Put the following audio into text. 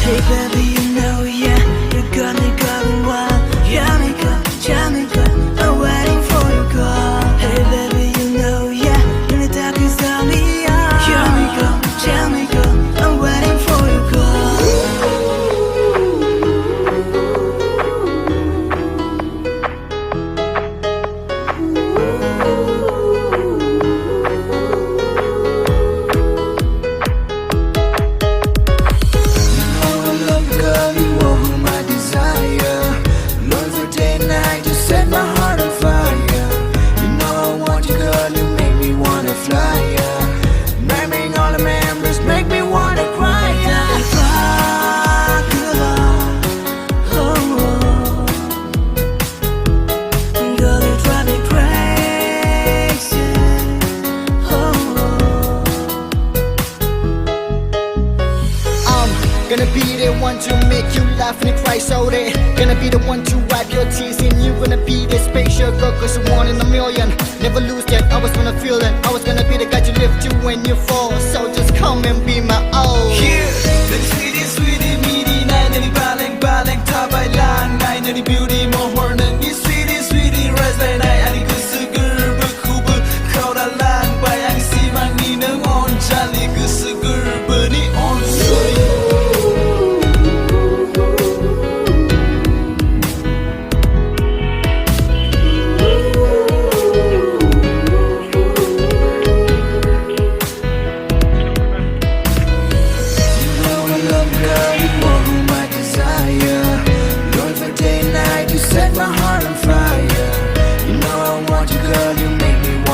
Hey baby, you know, yeah, you got me going wild. Yeah, me go, I'm waiting for your call. Hey baby, you know, yeah, you need to kiss me out. Yeah, me go, I'm waiting for your call. Gonna be the one to make you laugh and cry so they gonna be the one to wipe your tears and you gonna be the special girl cause you're one in a million. Never lose that, I was gonna feel it. I was gonna be the guy to lift you when you fall. So just come and be my own. Here, the sweetie, sweetie, meaty, nine, and balling, top by lang, nine, and beauty, more horn, and you sweetie, sweetie, rise by night, and you go sugar, but cool, crowd a lang, by and see my nina on Charlie, go sugar, bunny on sweet. Set my heart on fire. You know I want you, girl. You make me want